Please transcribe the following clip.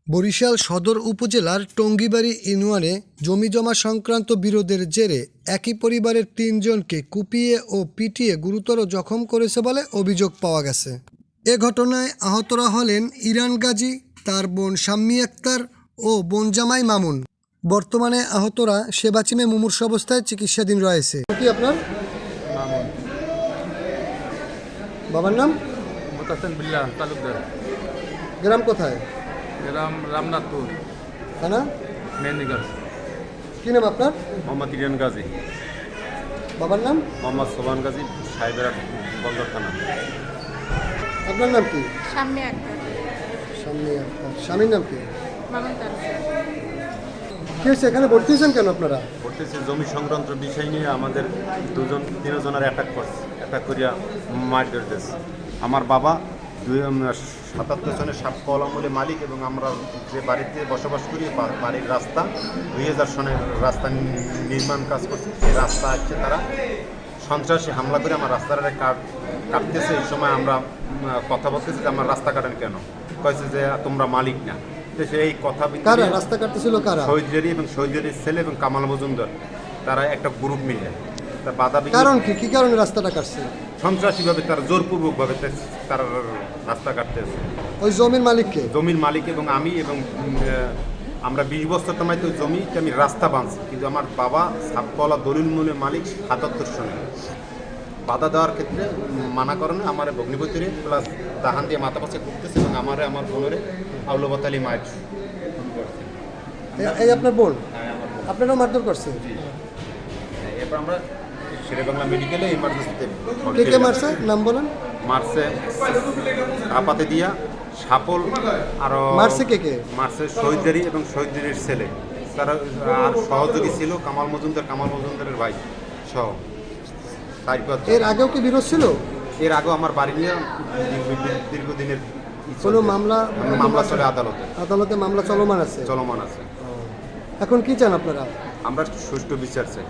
বরিশাল সদর উপজেলার টঙ্গীবাড়ি ইউনিয়নে জমিজমা সংক্রান্ত বিরোধের জেরে একই পরিবারের ৩ জনকে কুপিয়ে ও পিটিয়ে গুরুতর জখম করেছে বলে অভিযোগ পাওয়া গেছে। এ ঘটনায় আহতরা হলেন ইরান গাজী, তার বোন শাম্মী আক্তার ও বোন জামাই মামুন। বর্তমানে আহতরা সেবাচিমে মুমূর্ষু অবস্থায় চিকিৎসাধীন রয়েছে। কি আপনার মামুন? বাবার নাম? মোতাসেম বিল্লাহ তালুকদার। গ্রাম কোথায়? গ্রাম রামনাথপুর, থানা? মেহেন্দিগঞ্জ। কি নাম আপনার? মোহাম্মদ ইরান গাজী। বাবার নাম? মোহাম্মদ সোবান গাজী, সাহেবেরা বন্দর থানা। আপনার নাম কি? সামনে একটা শাম্মী আক্তার। স্বামীর নাম কি? মামুন তার কি হয়েছে, এখানে ভর্তি হয়েছেন কেন আপনারা? করতেছে জমি সংক্রান্ত বিষয় নিয়ে আমাদের তিনজনের অ্যাটাক করছে, অ্যাটাক করিয়া মার ধরতেছে। আমার বাবা 77 সনের সাপকল আমলে মালিক এবং আমরা যে বাড়িতে বসবাস করি বাড়ির রাস্তা 2000 সনের রাস্তা নির্মাণ কাজ করছে। সেই রাস্তা আছে তারা সন্ত্রাসী হামলা করে আমার রাস্তাটা কাটতেছে। এই সময় আমরা কথা বলতেছি যে আমার রাস্তা কাটেন কেন, কয়েছে যে তোমরা মালিক না। সেই কথা কারা রাস্তা কাটতেছিল? কারা? শহীদের এবং শহীদের ছেলে এবং কামাল মজুমদার, তারা একটা গ্রুপ মিলে তার বাধা কারণ কি কারণে রাস্তাটা কাটছে? সন্ত্রাসীভাবে তারা জোরপূর্বকভাবে তারা রাস্তা কাটতেছে। ওই জমির মালিককে? জমির মালিক এবং আমি এবং আমরা 20 বছর তোমায় তো জমিতে আমি রাস্তা বাঁধছি, কিন্তু আমার বাবা সাপকলা দলিল মূলের মালিক 77 সনে বাধা দেওয়ার ক্ষেত্রে মানা করণে আমার ভগ্নিপতিরে প্লাস দাহান দিয়ে মাথা পাশে করতেছে এবং আমার বোনের আউলবাতালি মায়ের। এই আপনার বোন? আপনারাও মারধর করছে? এরপর আমরা শেরেবাংলা মেডিকেলে ইমার্জেন্সিতে কে কে মারছে নাম বলেন? মারছে আপাতে দিয়া সাপল আর মারছে কে কে? মারছে শহীদারি এবং শহীদারির ছেলে, তারা আর সহযোগী ছিল কামাল মজুমদারের ভাই সহ। তারপর এর আগেও কি বিরোধ ছিল? এর আগেও আমার বাড়ি নিয়ে দীর্ঘদিনের কোনো মামলা চলে আদালতে মামলা চলমান আছে? চলমান আছে। এখন কি চান আপনারা? আমরা সুষ্ঠু বিচার চাই।